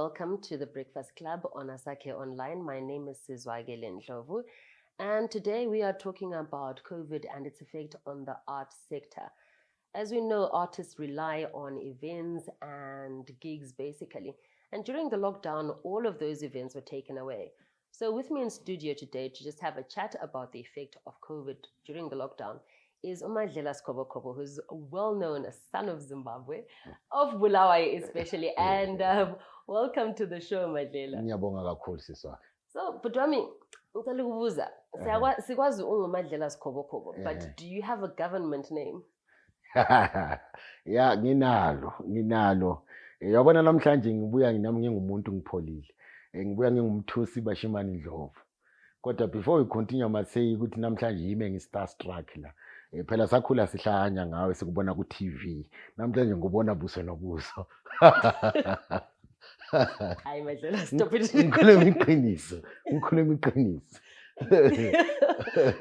welcome to the Breakfast Club on Asake Online. My name is Sizwakele Ndlovu, and today we are talking about COVID and its effect on the art sector. As we know, artists rely on events and gigs basically, and during the lockdown, all of those events were taken away. So with me in studio today to just have a chat about the effect of COVID during the lockdown is Madlela Skhobokhobo, who's well known as son of Zimbabwe, of Bulawayo especially, and welcome to the show, Madlela. So, but sikwazi unguMadlela Skhobokhobo, but do you have a government name? Yeah, nginalo. Yabona namhlanje ngibuya nami ngingumuntu ngipholile. Ngibuya ngingumthusi bashimani Ndlovu. Kodwa before we continue I must say ukuthi namhlanje yimi ngistarstruck la. Phela sakhula sihlanya ngawe sikubona ku TV. Namhlanje ngubona buso nobuso. Hayi Madlela, stop it. Ngikhuluma iqiniso.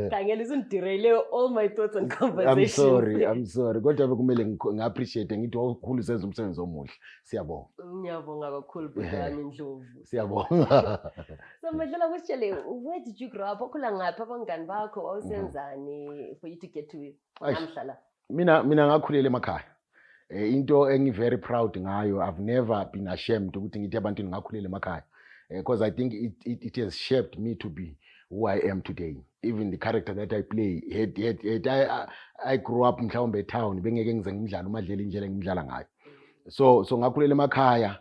Kangela isundirayle all my thoughts and conversations. I'm sorry. Kodwa bekumele ngiappreciate ngithi okukhulu senza umsebenzi omuhle. Siyabonga. Ngiyabonga kakhulu butami Ndlovu. Siyabonga. So Madlela, where did you grow up? Okhula ngaphi abangani bakho wawusenzani for you to get to namhlala? Mina ngakhulela emakhaya. Into engi very proud ngayo, I've never been ashamed ukuthi ngithi abantu ngakhulela emakhaya. Because I think it has shaped me to be who I am today. Even the character that I play, I grew up mhlawumbe town bengeke ngize ngidlala uMadlela indlela ngidlala ngayo. So ngakhulela emakhaya.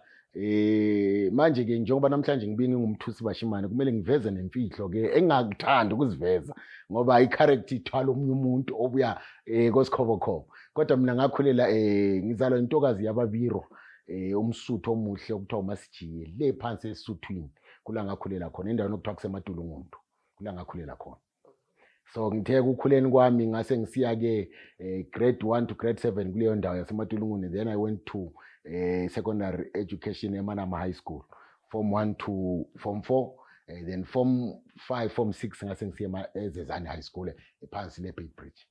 Manje ke njengoba namhlanje ngibinge ngumthusi bashimane kumele ngiveze nemfihlo ke engakuthanda ukuziveza ngoba I character ithwala omunye umuntu obuya koSkhobokhobo. Kodwa mina ngakhulela ngizalwa intokazi yababiro umsuthu omuhle okuthiwa uMasijiye le phansi esuthwini kula ngakhulela khona endaweni okuthiwa kuseMatulungundu kula ngakhulela khona. So ngithe ukukhuleni kwami ngase ngisiya ke grade 1 to grade 7 kuleyo ndawo yaseMatulungundu. Then I went to secondary education eMONA High School form 1 to form 4, then form 5 form 6 ngase ngisiya eZezani High School ephansi leBay Bridge.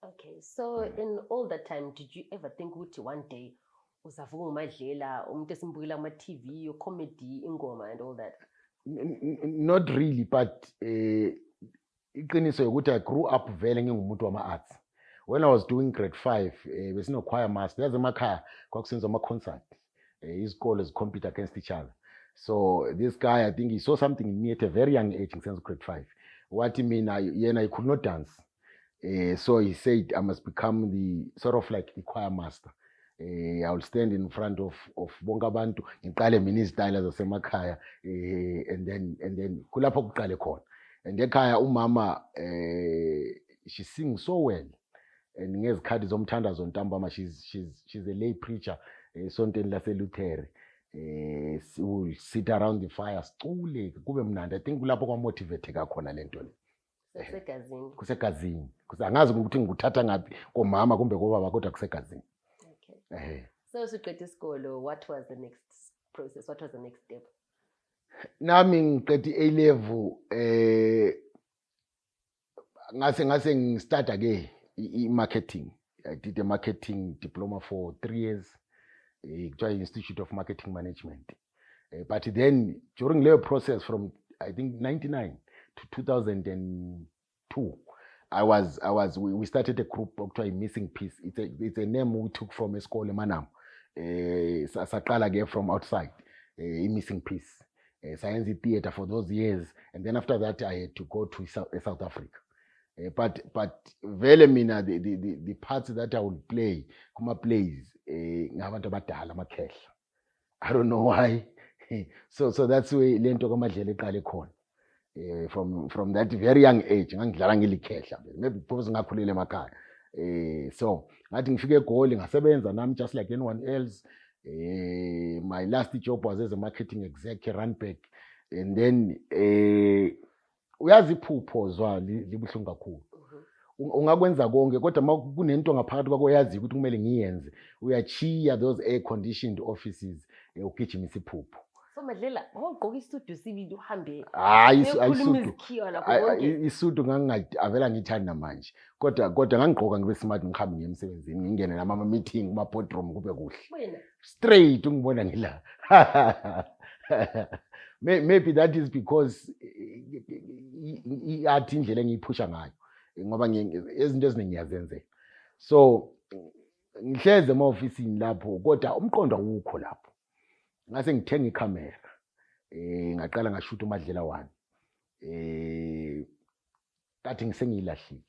Okay, so in all that time did you ever think ukuthi one day uzavuka uMadlela umuntu esimbukela kuma TV or comedy ingoma and all that? Not really, but iqiniso ukuthi I grew up vele ngingumuntu wama arts. When I was doing grade 5 besino choir master yazi emakhaya kwakusenza ama concert. Isikole compete against each other. So this guy, I think he saw something in me at a very young age since grade 5. Wathi mina yena I could not dance. So he said I must become the sort of like the choir master. I will stand in front of bonke abantu ngiqale mina izitayela zasemakhaya and then kulapho kuqale khona. And ekhaya umama she sings so well. And ngezikhathi zomthandazo ntambama she's a lay preacher esontweni laseLutere. We'll sit around the fire sicule kube mnandi. I think kulapho kwa motivate kakhona lento le. Kusegazini. Kusangazi ukuthi ngikuthatha ngapi komama kumbe kobaba kodwa kusegazini. Okay. So uqedile isikolo, what was the next process? What was the next step? Nami ngiqedile A level ngase ngistart ke marketing. I did a marketing diploma for 3 years at Institute of Marketing Management. But then during the process from I think 99 to 2002 we started a group okuthiwa Missing Piece. It's a name we took from a school eManam. Saqala ke from outside Missing Piece. Science theater for those years, and then after that I had to go to South Africa. But vele mina the parts that I would play kuma plays ngabantu abadala amakhehla. I don't know why. So that's where lento kaMadlela eqale khona. From that very young age ngangidlala ngilikhehla maybe because ngakhulela emakhaya. So ngathi ngifike eGoli ngasebenza nami just like anyone else. My last job was as a marketing exec Randburg, and then uyazi iphupho zwa libuhlungu kakhulu. Ungakwenza konke kodwa makunento ngaphakathi kwakho yazi ukuthi kumele ngiyenze uyachiya those air conditioned offices ugijimisa iphupho. So Madlela, ngogqoka isudu sibili uhambe. Isudu avela ngithanda namanje. Kodwa ngangigqoka ngibe smart ngihambe ngiye emsebenzini ngingene nama meeting kuma boardroom kube kuhle. Wena straight ungibona ngila. Maybe that is because i-art indlela engiyiphusha ngayo ngoba izinto eziningi ngiyazenzela. So ngihleze ema-ofisini lapho kodwa umqondo awukho lapho. Ngase ngithenga ikhamera ngaqala ngashuta uMadlela 1 kathi ngisengiyilahlile.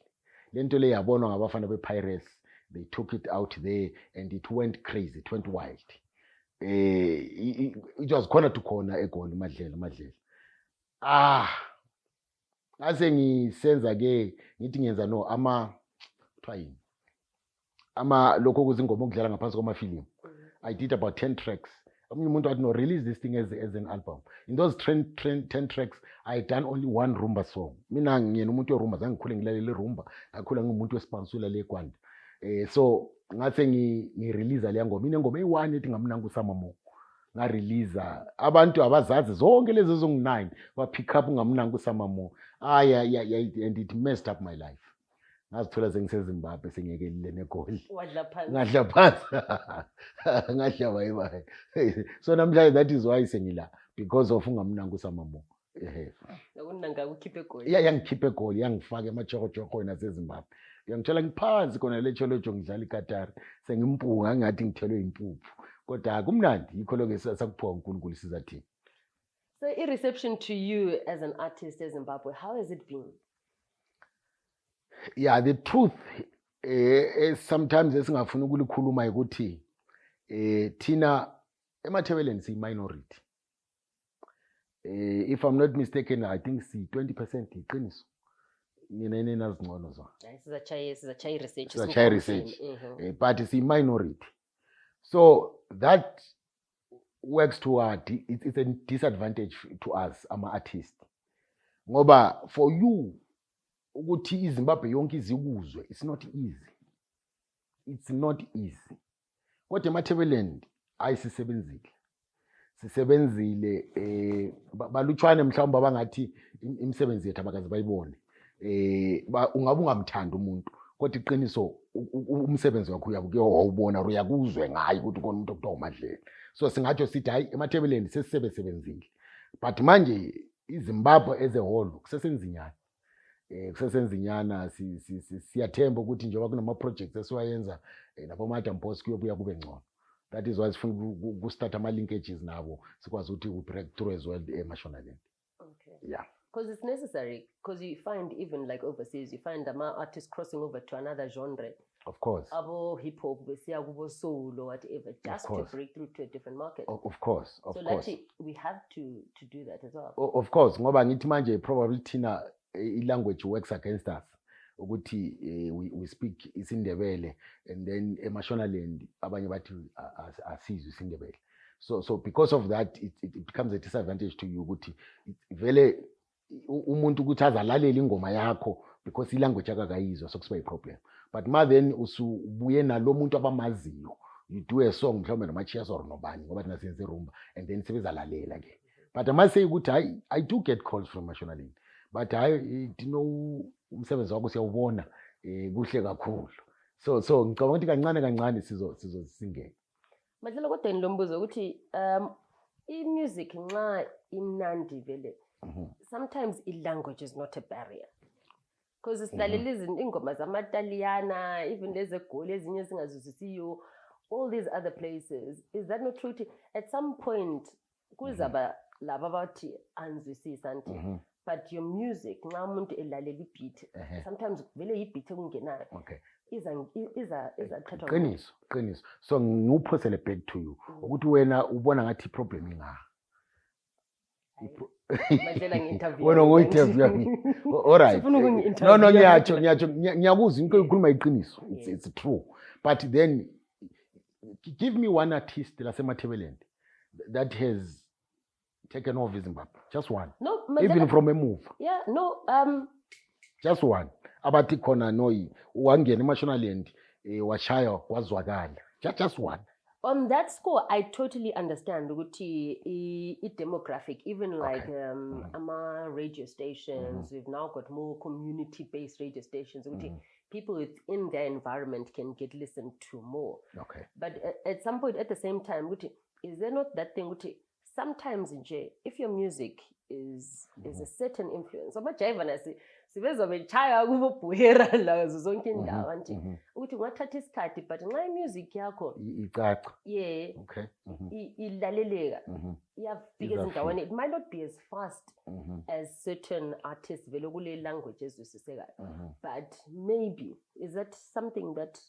Lento le yabonwa ngabafana be-Pirates. They took it out there and it went crazy, it went wild. It was corner to corner eGoli Madlela. Ngase ngisenza ke ngithi ngenza no kuthiwa yini lokho kuzingoma okudlala ngaphansi kwamafilimu. I did about 10 tracks. Omunye umuntu wathi no, release this thing as an album. In those 10 tracks I done only one rumba song. Mina ngiyena umuntu werumba, zange ngikhule ngilalela rumba, ngakhula ngumuntu wesipansula lekwanda. So ngase ngirelease leya ngoma. Ingoma eyi-1 ethi ngamnanga usamamo. Ngarelease abantu abazazi zonke lezi zongu-9 ba pick up ngamnanga usamamo. And it messed up my life. Ngazithola sengiseZimbabwe sengiyekelile neGoli. Ngadla phansi. Ngadla bayibayi. So namhlanje that is why sengila, because of ungamnanga usamamo. Ukunanga ukhiphe eGoli. Yangikhiphe eGoli, yangifaka emachokojoko naseZimbabwe. Ngiyangithola ngiphansi khona lecholojo ngidlala iKatar. Sengimpunga ngathi ngithelwe impuphu. Kodwa kumnandi yikho lokho sakuphiwa uNkulunkulu sizathini. So reception to you as an artist in Zimbabwe, how has it been? Yeah, the truth sometimes esingafuna ukulikhuluma ukuthi thina emathebeleni siyi-minority. If I'm not mistaken, I think si-20% iqiniso. Nina ninazingcono zona. Sizachaya research. Sizachaya research. But siyi-minority. So that works toward, it's a disadvantage to us, ama-artists. Ngoba for you, ukuthi iZimbabwe yonke izikuzwe, it's not easy. It's not easy. Kodwa emathebeleni ayisisebenzile. Sisebenzile balutshwane mhlawumbe abangathi imisebenzi yethu abakazi bayibone. Ungabe ungamthanda umuntu kodwa iqiniso umsebenzi wakho uyabuke wawubona uyakuzwe ngayo ukuthi kona umuntu okuthiwa uMadlela. So singatsho sithi hayi emathebeleni sesisebenzile. But manje iZimbabwe as a whole kusesenzinyana. Kusesenzinyana siyathemba ukuthi njengoba kunama projects esiwayenza nabo Madam Boss kuyobuya kube ngcono. That is why sifuna ukustart ama linkages nabo sikwazi ukuthi we break through as well emashonaleni. Okay. Yeah. Because it's necessary, because you find even like overseas, you find artists crossing over to another genre. Of course. Abo hip hop, abo soul or whatever, just to break through to a different market. Of course. So actually, we have to do that as well. Of course. Ngoba ngithi manje probably thina language works against us. Ukuthi we speak isiNdebele and then emashonaleni abanye bathi asizwe isiNdebele. So because of that it becomes a disadvantage to you ukuthi vele umuntu ukuthi azalalele ingoma yakho because ilanguage akakayizwa so kusiba iproblem. But then usubuye nalo muntu abamaziyo, you do a song mhlawumbe noMachias or nobani ngoba thina senze rumba and then sebezalalela ke. But I must say ukuthi I do get calls from mashonaleni, but umsebenzi wakho siyawubona kuhle kakhulu. So ngicabanga ukuthi kancane sizosingena. Madlela kodwa ngilombuzo ukuthi i-music nxa imnandi vele sometimes language is not a barrier. Because silalela ingoma zamaTaliyana, even lezi eGoli ezinye singazwisisiyo, all these other places. Is that not true? At some point kuzaba laba bathi anzwisisa anti. But your music nxa umuntu elalela ibeat, sometimes vele ibeat ekungenayo. Okay. Iza qhathwa. Qiniso. So ngiuphosele back to you. Ukuthi wena ubona ngathi problem inga. Madlela ngi-interview. Wena ngo-interview. All right. No ngiyakuzwa into ekhuluma iqiniso. It's true. But then give me one artist lasemathebeleni that has taken over Zimbabwe. Just one. No, even from a move. Yeah, no. Just one. Abathi khona noyi wangena emashonalend washaya kwazwakala. Just one. On that score, I totally understand ukuthi demographic, even like ama radio stations, we've now got more community-based radio stations. People within their environment can get listened to more. Okay. But at some point, at the same time, is there not that thing? sometimes nje if your music is a certain influence amajayiva nasi sibezwa bechaya kubo buhera lazo zonke indawo anti ukuthi ungathatha isikhathi but nxa music yakho icaca yeah okay ilaleleka iyafika ezindaweni it might not be as fast as certain artists vele kule language ezwisisekayo but maybe is that something that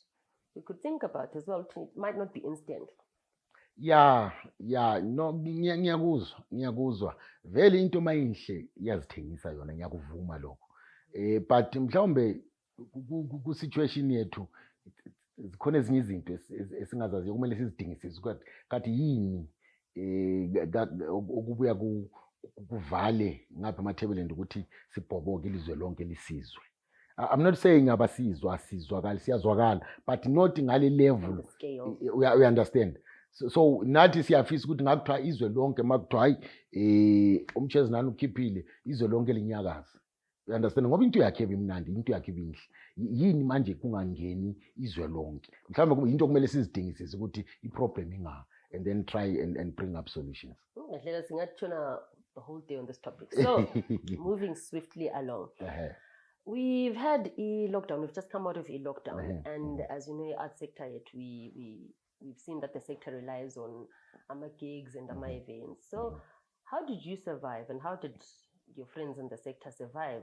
we could think about as well it might not be instant. Yeah, no ngiyakuzwa vele into mayinhle iyazithengisa yona ngiyakuvuma lokho but mhlawumbe ku situation yethu zikhona ezinye izinto esingazazi kumele sizidingisise ukuthi kanti yini okubuya kuvale ngapha emathebeleni ukuthi sibhoboke ilizwe lonke lisizwe. I'm not saying abasizwa asizwakala siyazwakala but not ngale level we understand. So nathi siyafisa ukuthi ngakuthiwa izwe lonke makuthiwa hayi Mcheznana ukhiphile izwe lonke linyakaza. You understand ngoba into yakhe ebimnandi into yakhe ebinhle yini manje kungangeni izwe lonke mhlawumbe into kumele sizidingisise ukuthi iproblem inga and then try and bring up solutions. Madlela singathona the whole day on this topic. So moving swiftly along. We've had a lockdown. We've just come out of a lockdown, and as you know, art sector yet we've seen that the sector relies on gigs and events. So, how did you survive, and how did your friends in the sector survive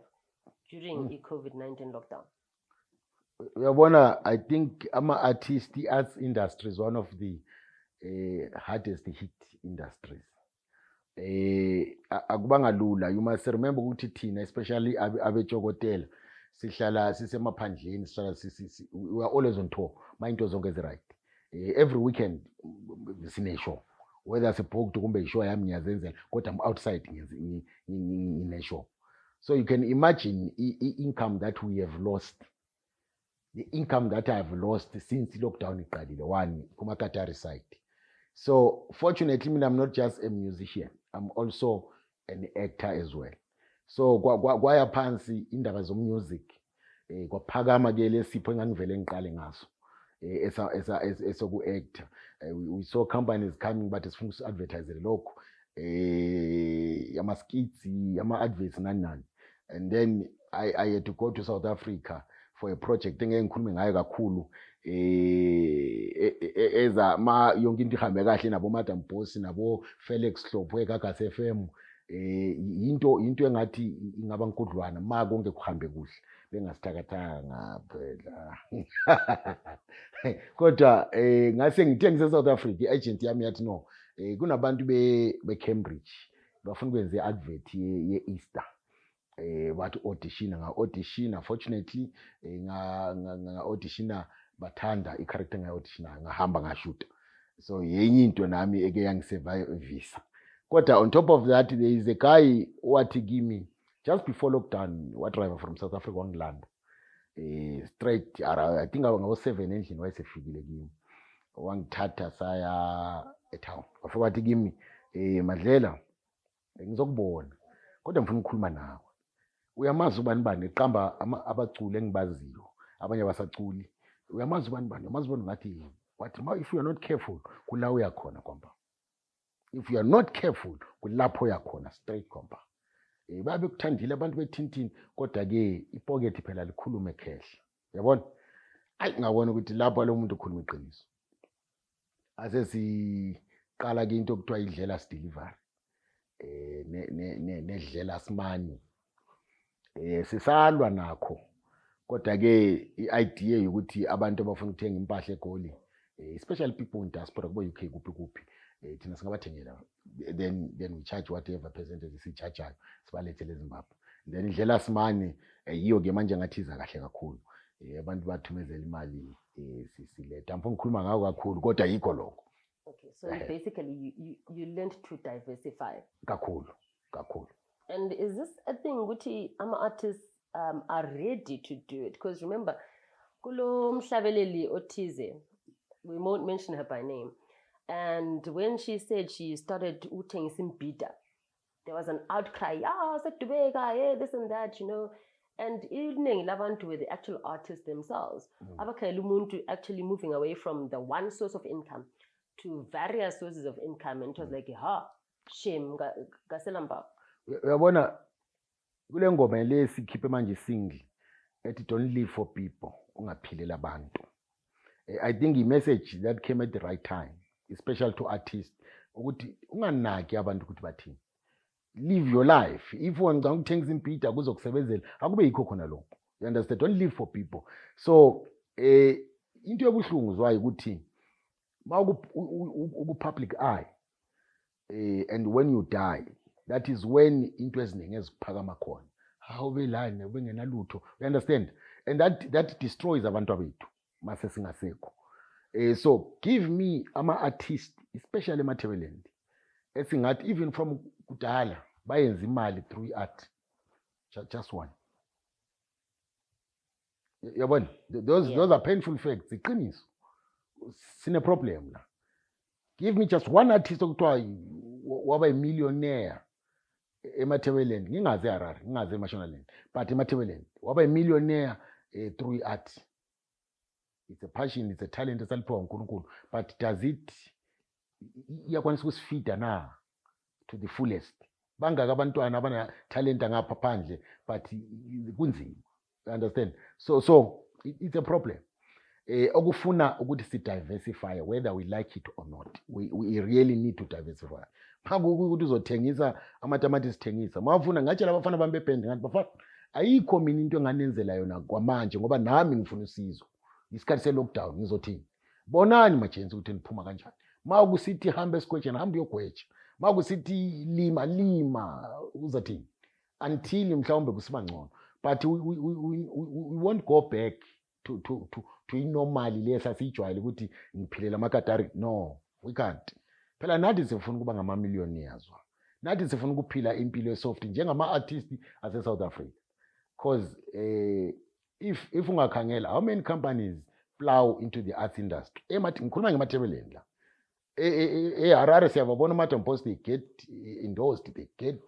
during the COVID-19 lockdown? I think the arts industry is one of the hardest hit industries. Akubanga lula. You must remember ukuthi thina especially abetshokotela sihlala sisemaphandleni we are always on tour into zonke ezi right every weekend sine show whether sibooked kumbe show yami ngiyazenzela kodwa I'm outside ngine show. So you can imagine income that we have lost, the income that I have lost since lockdown iqalile one kuma Qatar side. So fortunately I'm not just a musician, I'm also an actor as well. So kwaya phansi indaba zomusic kwaphakama ke lesipho engangivele ngiqale ngaso esoku actor. We saw companies coming but sifuna uku advertise lokho yama skits yama adverts nani. And then I had to go to South Africa for a project engeke ngikhulume ngayo kakhulu eza ma yonke into ihambe kahle nabo Madam Boss nabo Felix Hlopho eGagas FM into engathi ingaba nkudlwana ma konke kuhambe kuhle bengasithakathanga phela kodwa ngase ngithe ngise South Africa iagent yami yathi no kunabantu be Cambridge bafuna ukwenza iadvert ye Easter bathi audition fortunately nga audition bathanda i-character nga-audition ngahamba ngashoot. So yenye into nami eke yangisurvive visa. Kodwa on top of that there is a guy wathi kimi just before lockdown what driver from South Africa on land straight I think ngabo 7 endlini wayesefikile kimi wangithatha saya etown wafika wathi kimi Madlela ngizokubona kodwa ngifuna ukukhuluma nawe. Uyamazi ubani eqamba abaculi engibaziyo abanye abasaculi uyamazi ubani umazi bona ngathi wathi if you are not careful kula uyakhona kwamba if you are not careful kulapho uyakhona straight kwamba babe kuthandile abantu bethintini kodwa ke ipocket phela likhulume khehla yabona ayi ngabona ukuthi lapho lo muntu ukhuluma iqiniso ase siqala ke into okuthiwa idlela delivery nedlela simani sisalwa nakho kodwa ke iidea ukuthi abantu abafuna ukuthenga impahla eGoli especially people in diaspora kubo UK kuphi thina singabathengela then we charge whatever percentage sichargeayo sibalethele eZimbabwe then indlela simani yiyo ke manje ngathiza kahle kakhulu abantu bathumezela imali siletha mfuna ukukhuluma ngako kakhulu kodwa yikho lokho. Okay, so basically you learned to diversify kakhulu. And is this a thing ukuthi ama artists are ready to do it? Because remember kulo mhlabeleli othize, we won't mention her by name, and when she said she started uthengisa imbida, there was an outcry, sekudubeka, this and that, you know. And iningi labantu were the actual artists themselves. Abakhayela umuntu actually moving away from the one source of income to various sources of income, and it was like, shame ngaselamba. Uyabona kule ngoma le sikhiphe manje single ethi don't live for people, ungaphilela abantu. I think the message that came at the right time, especially to artists, ukuthi unganaki abantu ukuthi bathini. Live your life. If wena ngithengisa impita kuzokusebenzela akube yikho khona lokho. You understand? Don't live for people. So into yobuhlungu zwayo ukuthi maku public eye and when you die, that is when into eziningi eziphakama khona. Awube lana ubengenalutho. You understand? And that destroys abantu bethu mase singasekho. So give me ama-artist, especially ema-Thailand, esingathi even from kudala bayenza imali through art, just one. Yabona, those are painful facts. Iqiniso, sine problem la. Give me just one artist okuthiwa waba yi-millionaire ema-Thailand, ngingazi eHarare, ngingazi eMashonaland, but ema-Thailand waba yi-millionaire through art. It's a passion, it's a talent esaliphiwa uNkulunkulu, but does it iyakwanisa ukusifida na to the fullest? Bangaka abantwana abana talent ngapha phandle, but kunzima. You understand? So it's a problem. Okufuna ukuthi si diversify, whether we like it or not. We really need to diversify. Ukuthi uzothengisa amatamati sithengisa. Mawufuna ngathi labafana bambe band ngathi bafana ayikho mina into enganenzela yona kwamanje ngoba nami ngifuna usizo. Isikhathi se-lockdown ngizothini? Bonani majensi ukuthi niphuma kanjani. Makusithi hambe esikwetsheni, hambe uyogwetsha. Makusithi lima uzathini? Until mhlawumbe kusiba ngcono. But we won't go back to inormal le sasijwayele ukuthi ngiphilela amakatari. No, we can't. Phela nathi sifuna ukuba ngama-millionaires. Nathi sifuna ukuphila impilo esoft njengama-artist ase-South Africa. Because if ungakhangela, how many companies plow into the arts industry? Ngikhuluma ngemathebeleni la. eHarare siyababona ama-Dompost, they get endorsed, they get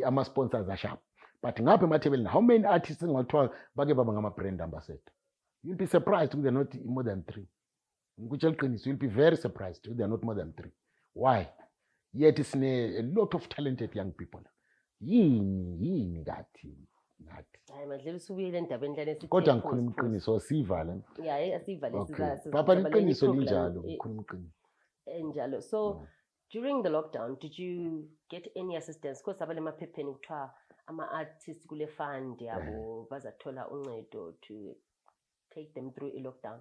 ama-sponsors asharp. But ngapha emathebeleni, how many artists engathiwa bake baba ngama-brand ambassador? You'll be surprised if they're not more than 3. Ngikutshela iqiniso, you'll be very surprised if they're not more than 3. Why? Yet it's a lot of talented young people. Yini ngathi. Hayi Madlela usubuyile endabeni lana esithi. Kodwa ngikhuluma iqiniso sivala. Yeah, asivale siza. Papa iqiniso linjalo, ngikhuluma iqiniso. Enjalo. So during the lockdown, did you get any assistance? Because abale maphepheni kuthiwa ama-artists kule fund yabo bazathola uncedo to take them through a lockdown.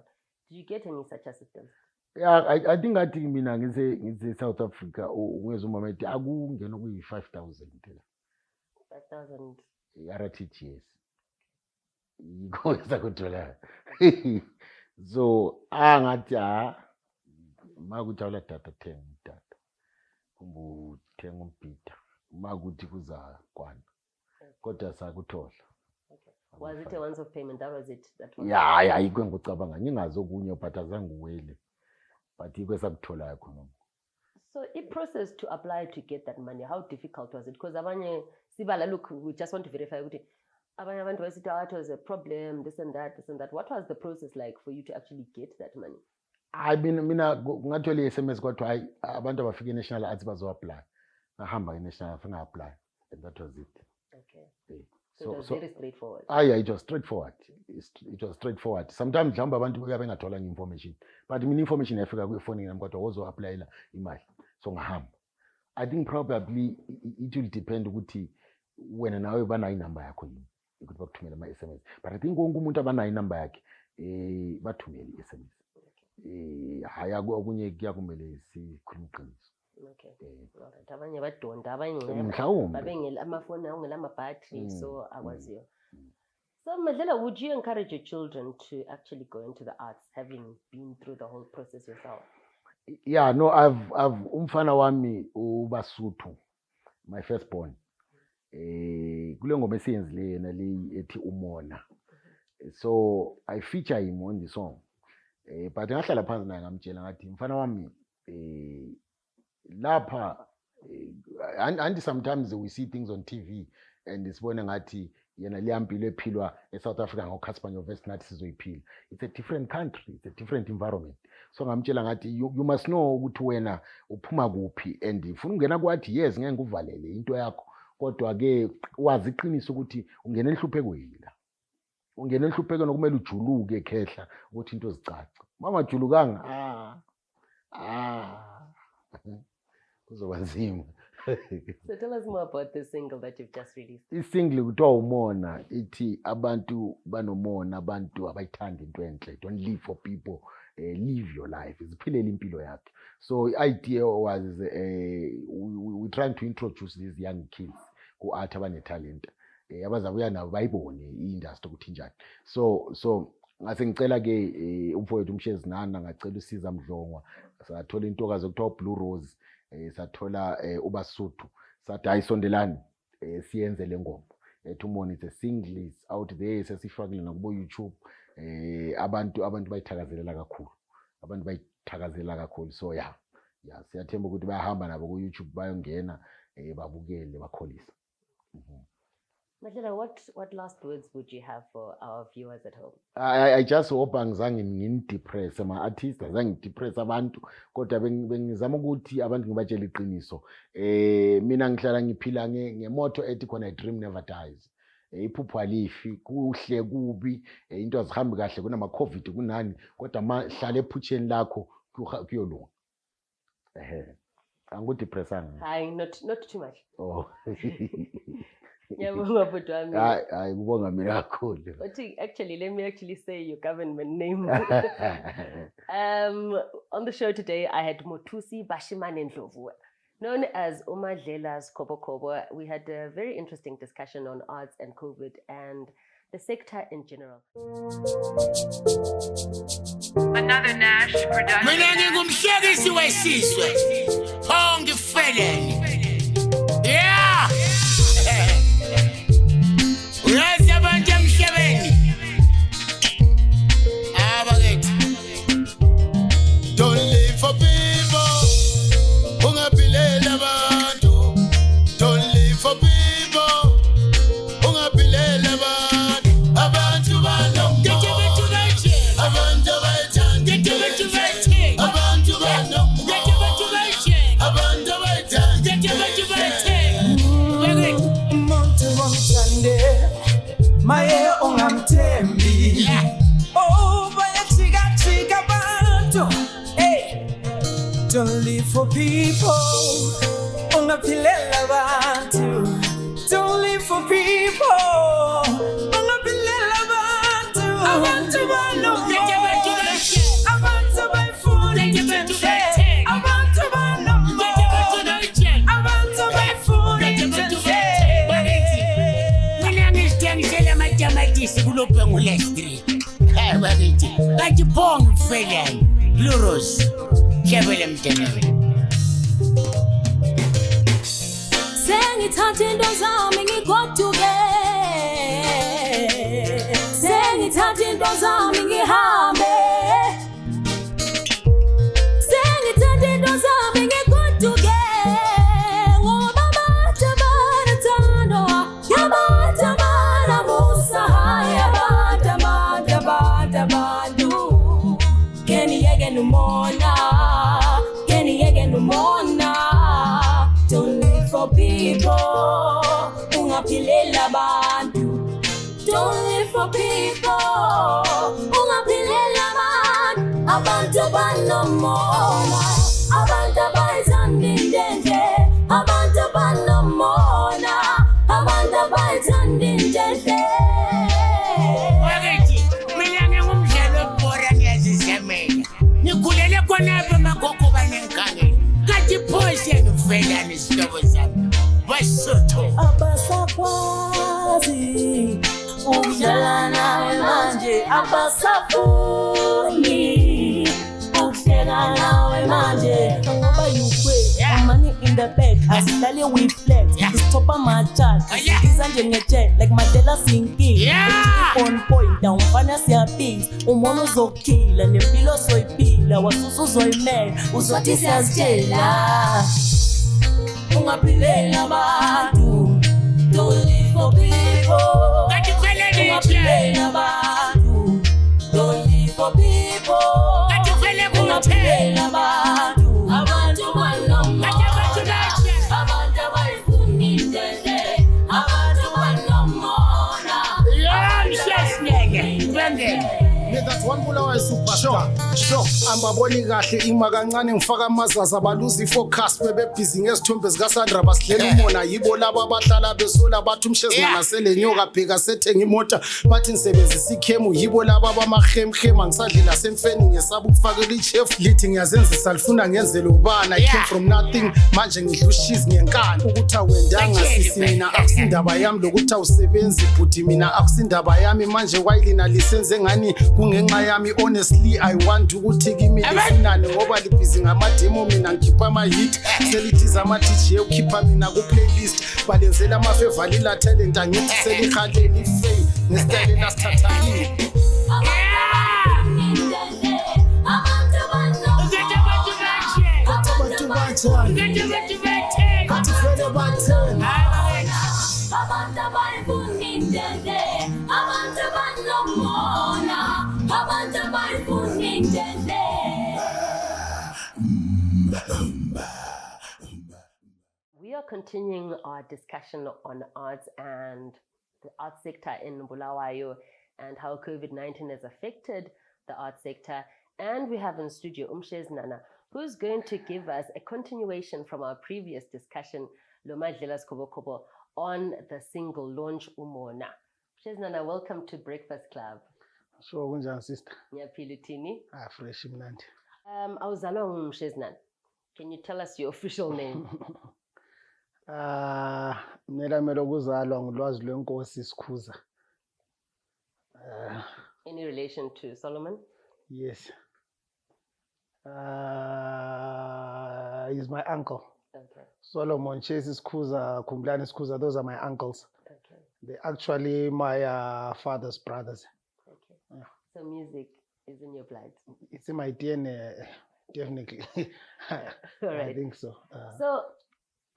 Did you get any such assistance? Yeah, I think mina ngize South Africa ngezuma methi akungena kuyi 5,000 phela. 5,000 RTGS. Yikho esakuthola. So angathi makuthi awula data 10 data. Kumbu 10 umpita. Makuthi kuza kwana. Kodwa sakuthola. Okay. Was it a once of payment? That was it. That was. Yeah, ayikho ngicabanga ngingazi okunye but azange uwele. But ikho esakuthola khona. So the process to apply to get that money, how difficult was it? Because abanye sibala, look, we just want to verify ukuthi abanye abantu basithi it was a problem, this and that. What was the process like for you to actually get that money? I mean, mina ngathola i-SMS kwathiwa hayi abantu abafika i-national arts bazo-apply. Ngahamba i-national afuna apply and that was it. Okay. So it was very straightforward. Yeah, it was straightforward. It was straightforward. Sometimes mhlawumbe abantu bayabe bengatholanga information. But mina information yafika kwifoni yami kodwa wozo-applyela imali. So ngahamba. I think probably it will depend ukuthi wena nawe banayo inamba yakho yini ukuthi bakuthumela ama-SMS. But I think wonke umuntu abanayo inamba yakhe bathumele i-SMS. Hayi okunye kuyakumele sikhuluma iqiniso. Okay. Alright. Abanye badonda abanye mhlawumbe babengela amafoni awungela ama-battery so akwaziyo. So Madlela, would you encourage your children to actually go into the arts, having been through the whole process yourself? Yeah, no, I've umfana wami uBasuthu, my firstborn. Kule ngoma esiyenzile yena le ethi UMONA. So I feature him on the song. But ngahlala phansi naye ngamtshela ngathi mfana wami lapha and sometimes we see things on TV and sibone ngathi yena liyampilo ephilwa eSouth Africa ngoCasper Nyovest nathi sizoyiphila. It's a different country, it's a different environment. So ngamtshela ngathi you must know ukuthi wena uphuma kuphi and ufuna ungena kwathi yes ngeke nguvalele into yakho kodwa ke wazi iqiniso ukuthi ungena enhluphekweni la. Ungena enhluphekweni kumele ujuluke ekhehla ukuthi into zicace. Mangajulukanga kuzoba nzima. So tell us more about the single that you've just released. Isingle kuthiwa UMONA ithi abantu banomona abantu abayithanda into enhle. Don't live for people, live your life. Iziphilela impilo yakhe. So the idea was we trying to introduce these young kids who are abane talent. Abazabuya nabo bayibone i-industry ukuthi njani. So ngase ngicela ke umfowethu Mcheznana ngacela usiza Mdlongwa. Sathola intokazi okuthiwa Blue Rose. Sathola uBasuthu sathi ayisondelani siyenze lengoma UMONA is a single is out there sesifakile nakubo YouTube abantu bayithakazelela kakhulu so yeah siyathemba ukuthi bayahamba nabo ku YouTube bayongena babukele bakholisa. Madlela, what last words would you have for our viewers at home? I just hope angizange nginidepress ama-artists, azange ngidepress abantu kodwa bengizama ukuthi abantu ngibatshela iqiniso. Mina ngihlala ngiphila ngemoto ethi khona a dream never dies. Iphupho alifi, kuhle kubi, into azihambi kahle kunama COVID kunani kodwa mahlala ephutsheni lakho kuyolunga. Angidepressanga. Hayi, not too much. Oh. Kubonga mina kakhulu. Actually, let me say your government name. On the show today, I had Mothusi Bashimane Ndlovu, known as Madlela Skhobokhobo. We had a very interesting discussion on arts and COVID and the sector in general. Another Nash production. Mina ngingumhlekisi wesizwe. Honke feleni. Yeah. Uyazi abantu emhlabeni. Abakithi. Don't live for people. Ungaphilela abantu. Don't live for people. Ungaphilela abantu. Abantu banomona. Abantu bayithanda. Abantu banomona. Abantu bayithanda. Umuntu womthande maye ungamthembi. Oh bayachika abantu. Hey, don't live for people. Ungaphilela abantu. Don't live for people. Ungaphilela abantu. Abantu banomona. Abantu bayifuna intense. Abantu banomona. Abantu bayifuna intense. Mina ngizithengisela amatamatisi kulobhengu le-street. Bakithi, kanti bonke felani. Blue Rose, Jebele mntanami. Sengithatha into zami ngigoduke. Sengithatha into zami ngihambe. Sengithatha into zami ngigoduke. Ngoba abantu banathando, yabantu banamusa, abantu. Keniyeke nomona, keniyeke nomona. Don't live for people, ungaphilela abantu. Don't live for people, ungaphilela abantu. Abantu banomona, abantu bayithanda intenze. Abantu banomona, abantu bayithanda intenze. Bakithi, mina ngingumdlali webhola ngiyazizamela. Ngikhulele khonapha amagogo banenkangeni. Kanti phose ngifelani isihlobo sami. Basotho. Abasakwazi ukudlala nawe manje, abasafuni ukuhleka nawe manje. Ngoba you pray, money in the bed, asilale we flex. Stop my chat, izanje ngejet like Madlela Skhobokhobo. On point, umfana siyaphiza, uMONA uzokhila, nempilo soyiphila, wasusu uzoyimela, uzwathi siyazitshela. Ungaphilela abantu, don't live for people. one Bulawayo superstar. Sure, ambaboni kahle ima kancane ngifaka amazaza baluza ifocus bebebhizi ngezithombe zikaSandra basidlela UMONA yibo laba abahlala besola bathi Mcheznana selenyoka bheka sethenga imota bathi nisebenzisa ikhemu yibo laba abamahemhema ngisadlela semfeni ngesaba ukufakela ichef lithi ngiyazenzisa lifuna ngenzele ubana I came from nothing manje ngidla ushizi ngenkani ukuthi awendanga sisi mina akusindaba yami lokuthi awusebenzi bhuti mina akusindaba yami manje wayilina lisenze ngani kungenxa yami honestly I want ukuthi kimi lifunane ngoba libhizi ngamademo mina ngikhipha ama-hit selithiza ama-DJ ukhipha mina ku-playlist balenzela amafeva lila talent angithi selihaleli ifame nesitayile lasithathalile abantu bathani bathi vele bathani abantu abayifuna indende abantu abanomona abantu abayifuna indende. We are continuing our discussion on arts and the arts sector in Bulawayo and how COVID-19 has affected the arts sector. And we have in studio Mcheznana, who's going to give us a continuation from our previous discussion, Madlela Skhobokhobo, on the single launch UMONA. Mcheznana, welcome to Breakfast Club. so kunjani sister Ngiyaphila uthini? fresh mnandi Awuzalwa nguMcheznana. Can you tell us your official name? mela ukuzalwa ngulwazi lwenkosi Sikhuza. Any relation to Solomon? Yes. He's my uncle. Okay. Solomon, Chase Sikhuza, Kumblani Sikhuza, those are my uncles. Okay. They're actually my father's brothers. Okay. Yeah. So music is in your blood. It's in my DNA, definitely. All right. I think so. So,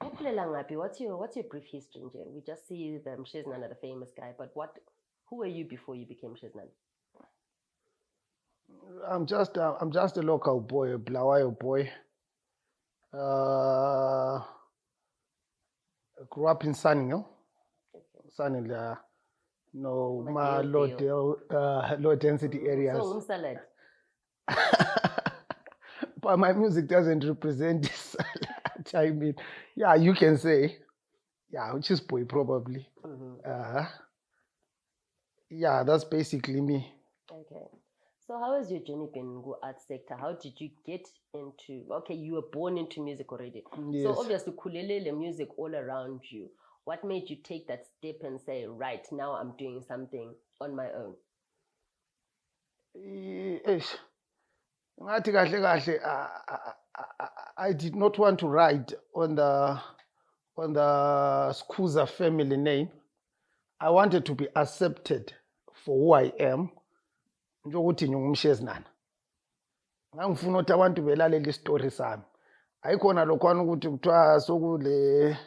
what's your brief history? We just see the Mcheznana, the famous guy, but who were you before you became Mcheznana? I'm just a local boy, a Bulawayo boy. I grew up in Sunning, Sunning, low density areas. So, salad. But my music doesn't represent this. I mean, yeah, you can say, yeah, which is boy probably. Mm-hmm. Yeah, that's basically me. Okay. So how has your journey been in the arts sector? How did you get into, okay, you were born into music already. Yes. So obviously, kulelele music all around you. What made you take that step and say, right, now I'm doing something on my own? I did not want to ride on the Sikhuza family name. I wanted to be accepted for who I am. Njokuthi ngumsheznana. Ngangifuna ukuthi abantu belalela istory sami. Ayikhona lokwana ukuthi kuthiwa sokule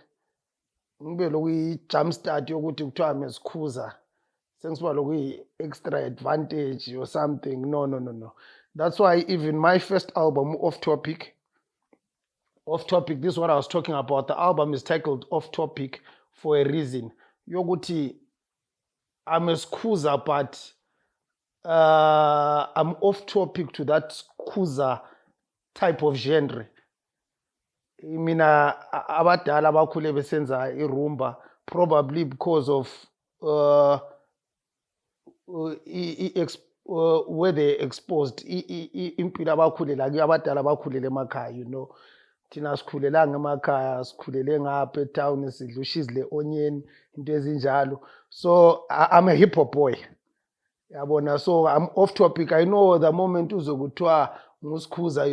ngibe lokuyi jump start yokuthi kuthiwa mesikhuza. Sengisiba lokuyi extra advantage or something. No. That's why even my first album, Off Topic, this is what I was talking about. The album is titled Off Topic for a reason. Yoguti, I'm a Sikhuza, but I'm off topic to that Sikhuza type of genre. Mina abadala bakhule besenza irumba probably because of where they exposed impilo abakhulela kuyo abadala bakhulele emakhaya, you know. Thina sikhulelanga emakhaya, sikhulele ngapha etown sidla ushizi le-onion into ezinjalo. So I'm a hip hop boy. Yabona, so I'm off topic. I know the moment uzokuthiwa nguSikhuza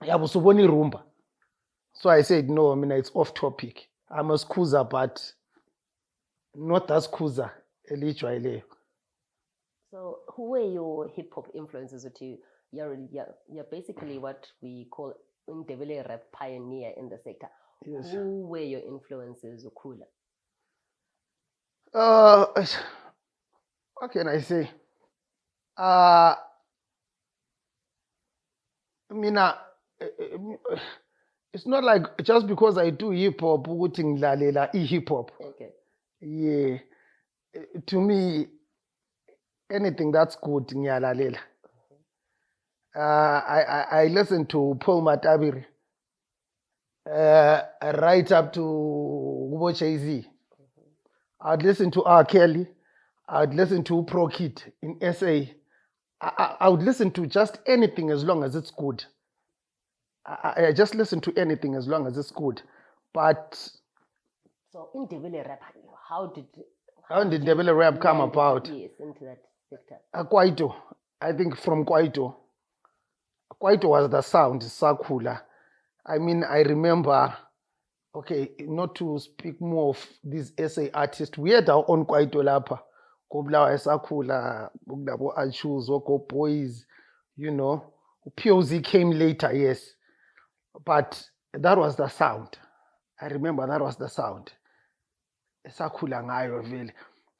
yabo subona irumba. So I said no, I mean it's off topic. I'm a Sikhuza but not that Sikhuza elijwayeleyo. So who were your hip hop influences with you? You're basically what we call Ndebele rap pioneer in the sector. Yes. Who were your influences, Ukula? What can I say? Mina, it's not like just because I do hip hop, ukuthi ngilalela hip hop. Okay. Yeah. To me, anything that's good ngiyalalela. I listen to Paul Matabiri, right up to Kubo Jay-Z. I'd listen to R. Kelly. I'd listen to Pro Kid in SA. I would listen to just anything as long as it's good. I just listen to anything as long as it's good. But So in Ndebele rap, how did Ndebele rap come land about? Yes, into that sector. Kwaito. I think from Kwaito. Kwaito was the sound, Sakula. I mean, I remember, okay, not to speak more of these SA artists, we had our own Kwaito Lapa. Koblawa Sakula, Bugdabo Achus, Oko Boys, you know. POZ came later, yes. But that was the sound. I remember that was the sound. Sakula ngayo vele.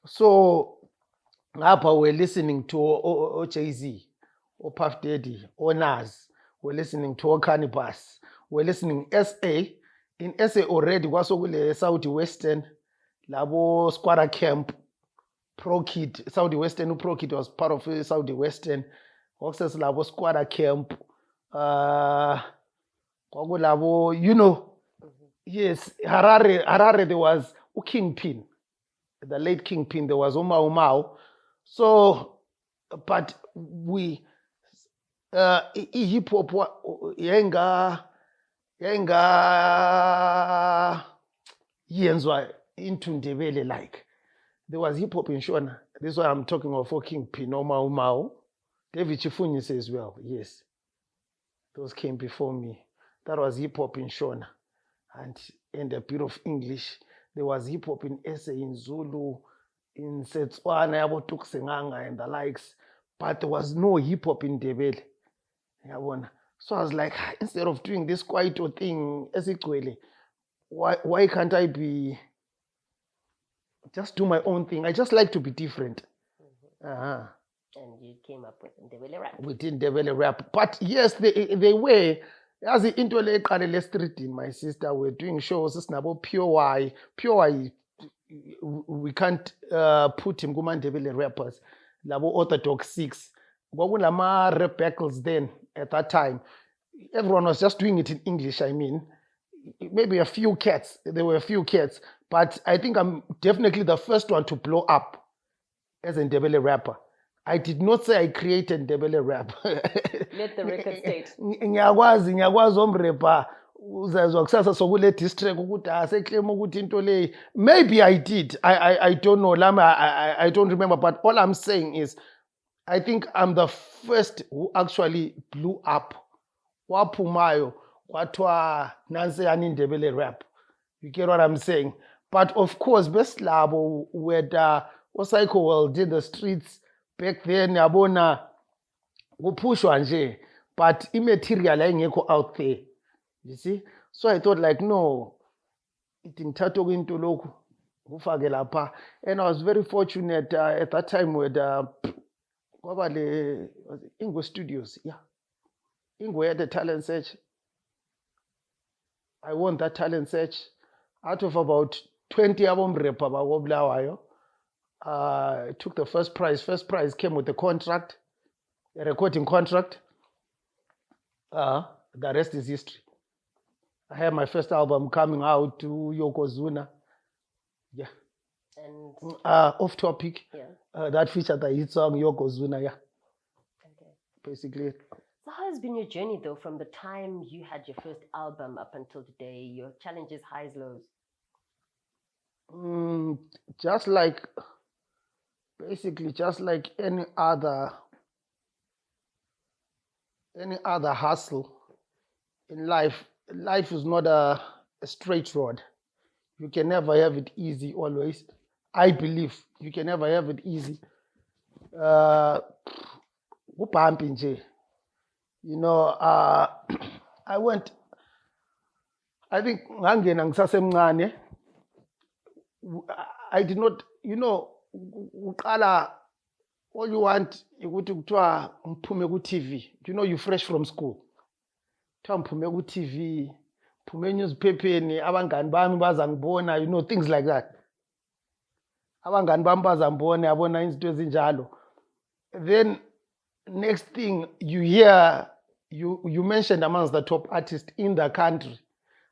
So, ngapha we're listening to Jay-Z, Puff Daddy, Nas. We're listening to Cannibals. We're listening SA. In SA already, kwasokule Saudi Western, labo Squatter Camp, Pro Kid, Saudi Western, Pro Kid was part of Saudi Western. Oxes labo Squatter Camp, labo, you know, yes, Harare, there was Kingpin, the late Kingpin, there was Umau. So, but we, hip hop, yenga yenzwa into Ndebele like. There was hip hop in Shona. This is why I'm talking of for Kingpin, Umau. David Chifunyi says, well, yes. Those came before me. That was hip hop in Shona. And in a bit of English, there was hip hop in SA, in Zulu, in Setswana, Yabo Tuksenganga and the likes. But there was no hip hop in Ndebele. So I was like, instead of doing this Kwaito thing, why can't I just do my own thing? I just like to be different. And you came up with Ndebele rap. We didn't develop rap. But yes, they were. As the Intole Kalele Street in my sister, we're doing shows. It's about Pure Y. We can't put him Guman Ndebele rappers. Labo Orthodox 6. Wawulama rap battles then at that time. Everyone was just doing it in English, I mean. Maybe a few cats. There were a few cats. But I think I'm definitely the first one to blow up as a Ndebele rapper. I did not say I created Ndebele rap. Let the record state. Ngiyakwazi omrepa uzazwa kusasa sokule district ukuthi aseclaim ukuthi into le. Maybe I did. I don't know. I don't remember, but all I'm saying is I think I'm the first who actually blew up. Waphumayo kwathiwa nansi yani Ndebele rap. You get what I'm saying? But of course, best labo with Psycho World in the streets back then, yabona kupushwa nje, but immaterial ayingekho out there. You see? So I thought like, no, ngithatha into lokhu ufake lapha. And I was very fortunate at that time with Ingwe Studios. Yeah. Ingwe had a talent search. I won that talent search. Out of about 20 album repa bakobulawayo, I took the first prize. First prize came with a contract, a recording contract. The rest is history. I had my first album coming out to Yokozuna. Yeah. And off topic. yeah. That featured the hit song Yokozuna. Yeah. Okay. Basically. So how has been your journey though, from the time you had your first album up until today, your challenges, highs, lows? Just like, basically just like any other hustle in life. Life is not a straight road. You can never have it easy always. I believe you can never have it easy. Bumpy nje. You know, I think ngangena ngisasemncane. I did not, you know, uqala, all you want ukuthi kuthiwa ngiphume ku TV. You know, you fresh from school. Kuthiwa ngiphume ku TV, ngiphume newspapers, abangani bami bazangibona, you know, things like that. Abangani bami bazambona, yabona izinto ezinjalo. Then next thing you hear, you mentioned amongst the top artists in the country.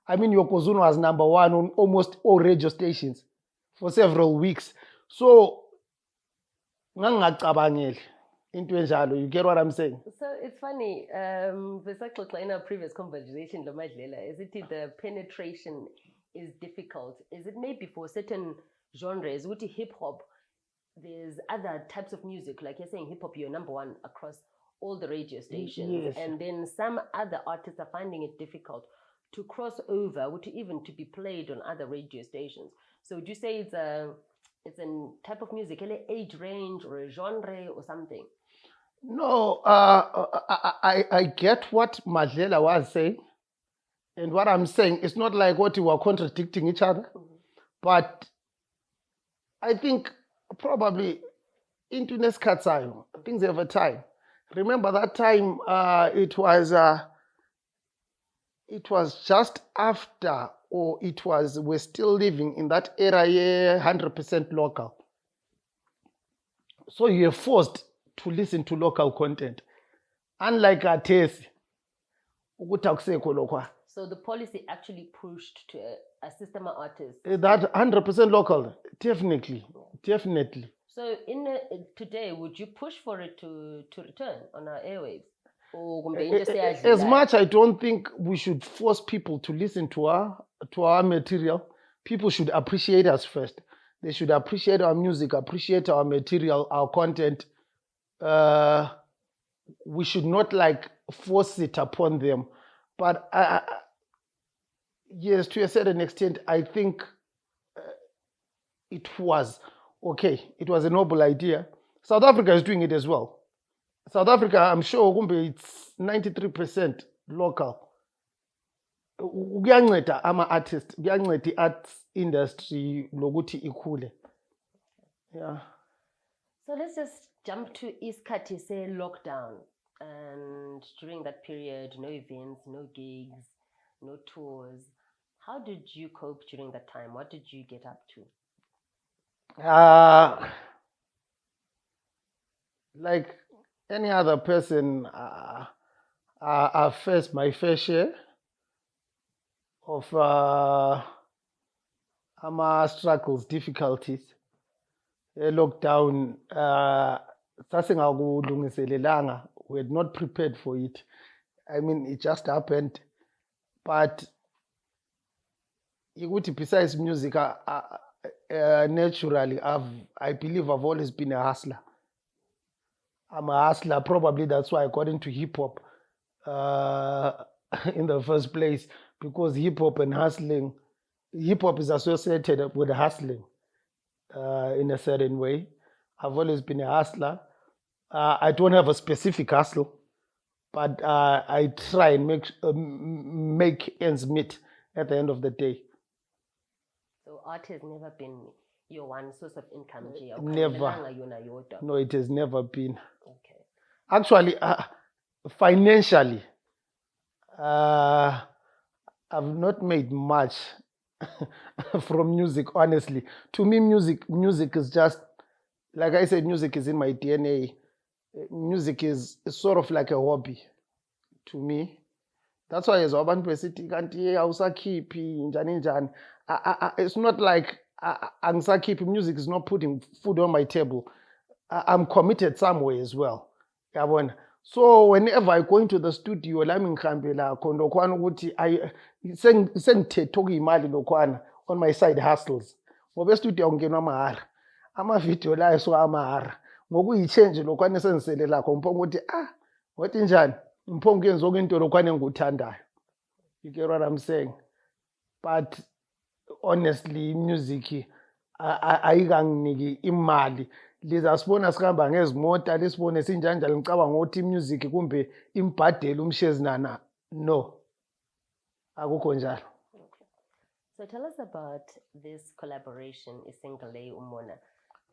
I mean, Yokozuna was number one on almost all radio stations for several weeks. So, ngangacabangeli into enjalo. You get what I'm saying? So it's funny, in our previous conversation, Madlela, is it the penetration is difficult? Is it maybe for certain genres, with hip hop, there's other types of music, like you're saying hip hop, you're number one across all the radio stations. Yes. And then some other artists are finding it difficult to cross over or to even to be played on other radio stations. So would you say it's a type of music, an age range or a genre or something? No, I get what Madlela was saying. And what I'm saying, it's not like what we were contradicting each other. But I think probably into Neskatsayo, things have a time. Remember that time it was just after, or we're still living in that era, 100% local. So you're forced to listen to local content. Unlike Atesi, So the policy actually pushed to a system of artists. that 100% local, definitely. So today, would you push for it to return on our airwaves? Or As much I don't think we should force people to listen to our material. People should appreciate us first. They should appreciate our music, appreciate our material, our content. We should not like force it upon them. But yes, to a certain extent, I think it was okay. It was a noble idea. South Africa is doing it as well. South Africa, I'm sure it's 93% local. Kuyanceda ama-artists, kuyanceda i-arts industry lokuthi ikhule. Yeah. So let's just jump to isikhathi se-lockdown. And during that period, no events, no gigs, no tours. How did you cope during that time? What did you get up to? Like any other person, I faced my fair share of struggles, difficulties. Lockdown, we had not prepared for it. I mean, it just happened. But besides music, naturally, I believe I've always been a hustler. I'm a hustler. Probably that's why I got into hip hop in the first place, because hip hop is associated with hustling in a certain way. I've always been a hustler. I don't have a specific hustle, but I try and make ends meet at the end of the day. So art has never been your one source of income? Never. No, it has never been. Okay. Actually, financially, I've not made much from music, honestly. To me, music is just, like I said, music is in my DNA. Music is sort of like a hobby to me. That's why as abantu besithi kanti awusakhiphi njani njani. It's not like angisakhiphi. Music is not putting food on my table. I'm committed somewhere as well. Yabona. So whenever I go into the studio, lami ngihambela khona lokwana ukuthi sengithethe okuyimali lokwana on my side hustles. Ngoba studio ngingenwa mahara. Ama video la so amahara. Ngokuyichange lokwane senzisele lakho mphongo ukuthi wathi njani? Mphongo yenza into lokwane nguthandayo. You get what I'm saying? But honestly, music ayikanginiki imali. Liza sibona sikamba ngezimota lisibone sinjanjalo ngicabanga ukuthi music kumbe imbhadela Mcheznana. No. Akukho njalo. So tell us about this collaboration, Sizwakele UMONA,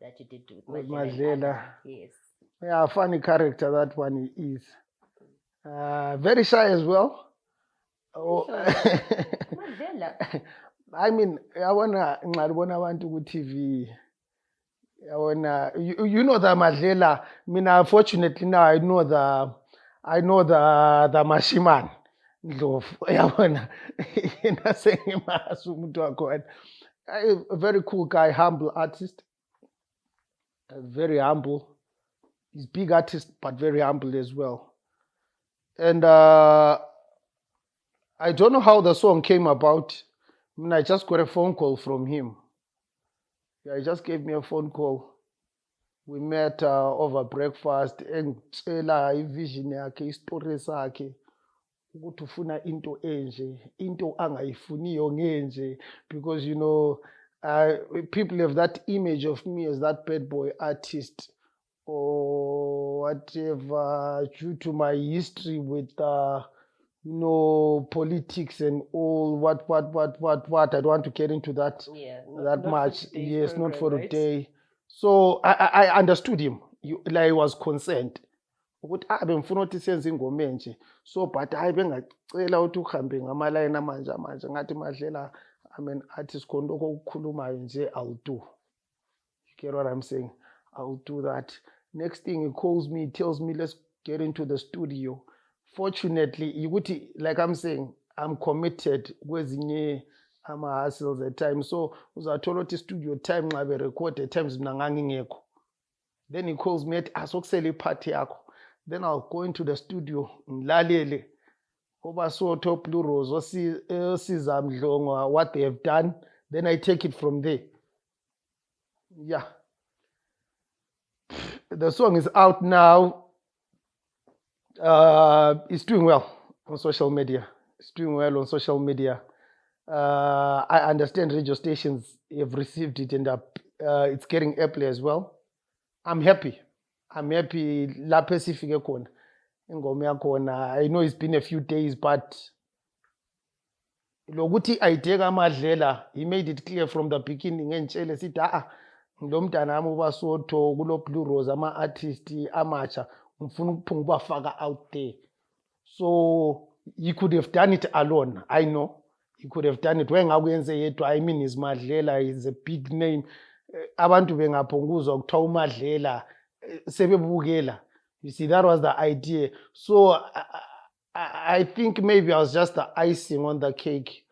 that you did with Madlela. Yes. Yeah, funny character that one is. Very shy as well. Madlela. I mean, I wanna ngibona abantu ku TV. When you know the Madlela, I mean, unfortunately now I know the Mashiman. Ndlovu, uyabona? Yena sengimazi umuntu wakhona. A very cool guy, humble artist, very humble. He's big artist, but very humble as well. And I don't know how the song came about. I mean, I just got a phone call from him. Yeah, he just gave me a phone call. We met over breakfast. Engitshela ivision yakhe, istory sakhe. Ukuthi ufuna into enje, into angayifuniyo ngenje, because you know, people have that image of me as that bad boy artist or whatever, due to my history with politics and all what. I don't want to get into that not much. for today's Yes, not program, for right? today. So I understood him. Like, he was concerned. Ukuthi bengifuna ukuthi senze ingoma enje, so but hayi bengacela ukuthi uhambe ngamalayini amanje ngathi Madlela, I'm an artist, khona lokho okukhulumayo nje, I'll do. You get what I'm saying? I'll do that. Next thing, he calls me, tells me, let's get into the studio. Fortunately, ukuthi, like I'm saying, I'm committed kwezinye ama-hustles at times, so uzathola ukuthi studio time nxa berecord at times mina ngangingekho. Then he calls me at asokusele iphathi yakho. Then I'll go into the studio, ngilalele oBasotho, Blue Rose, Sizamdlongo, what they have done. Then I take it from there. Yeah. The song is out now. It's doing well on social media. I understand radio stations have received it and it's getting airplay as well. I'm happy. Lapho esifike khona. Ingoma yakhona, I know it's been a few days, but lokuthi idea kaMadlela, he made it clear from the beginning. Engitshele sithi lo mntanami uBasotho kulo Blue Rose ama-artist amatsha ngifuna ukuphunga ubafaka out there. So he could have done it alone. I know he could have done it. Wengakuyenze yedwa, I mean, is Madlela, is a big name. Abantu bengaphunguzwa kuthiwa uMadlela sebebukela. You see, that was the idea. So I think maybe I was just the icing on the cake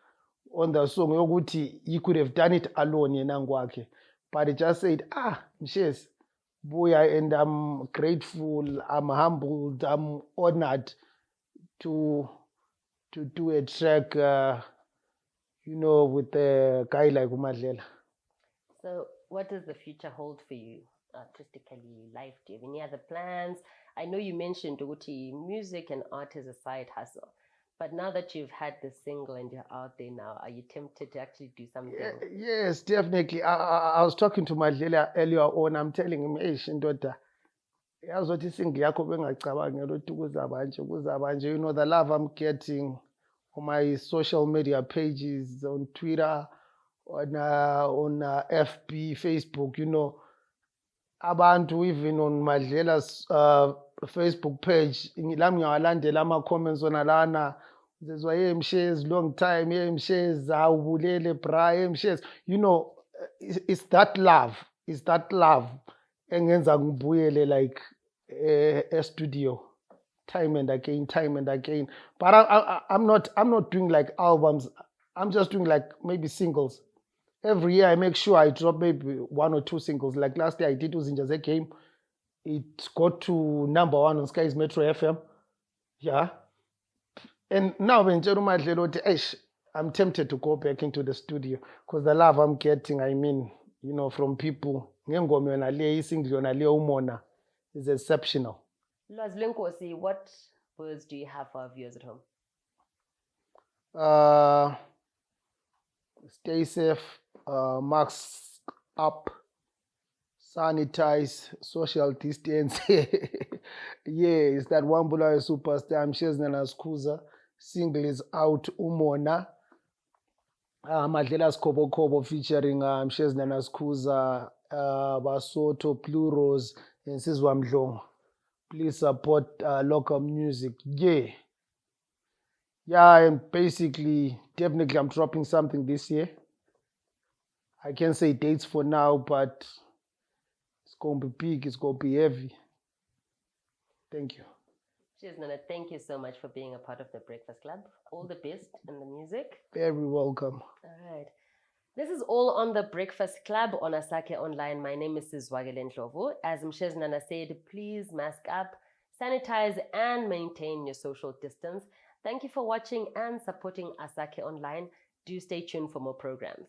on the song yokuthi he could have done it alone yena ngokwakhe, but he just said, Mshes, buya, and I'm grateful, I'm humbled, I'm honored to do a track with a guy like Madlela. So what does the future hold for you artistically, life? Do you have any other plans? I know you mentioned ukuthi music and art is a side hustle, but now that you've had the single and you're out there now, are you tempted to actually do something? Yes, definitely. I was talking to Madlela earlier on. I'm telling him, ndoda, yazothi isingle yakho bengacabangela ukuthi kuzabanje. You know, the love I'm getting on my social media pages, on Twitter, on FB, Facebook, you know, abantu even on Madlela's Facebook page, lami ngiyawalandela ama-comments wona lana, zizwa Mshes, long time, Mshes, awubulele bra, Mshes, you know, it's that love engenza ngibuyele like a studio time and again. But I'm not doing like albums. I'm just doing like maybe singles. Every year I make sure I drop maybe 1 or 2 singles. Like last year I did Uzinjaze Game. It got to #1 on Sky's Metro FM. Yeah. And now when I'm tempted to go back into the studio because the love I'm getting, I mean, you know, from people, UMONA is exceptional. Lwazi, what words do you have for our viewers at home? Stay safe, mask up, sanitize, social distance. Yeah, it's that one Bulawayo superstar, Mcheznana Skuza. Single is out, UMONA. Madlela Skhobokhobo featuring Mcheznana Skuza, Basotho, Blue Rose, and Sizwakele. Please support local music. Yeah, and basically, definitely I'm dropping something this year. I can't say dates for now, but It's going to be big. It's going to be heavy. Thank you. Mcheznana, thank you so much for being a part of the Breakfast Club. All the best in the music. Very welcome. All right. This is all on the Breakfast Club on Asake Online. My name is Sizwakele Ndlovu. As Mcheznana said, please mask up, sanitize, and maintain your social distance. Thank you for watching and supporting Asake Online. Do stay tuned for more programs.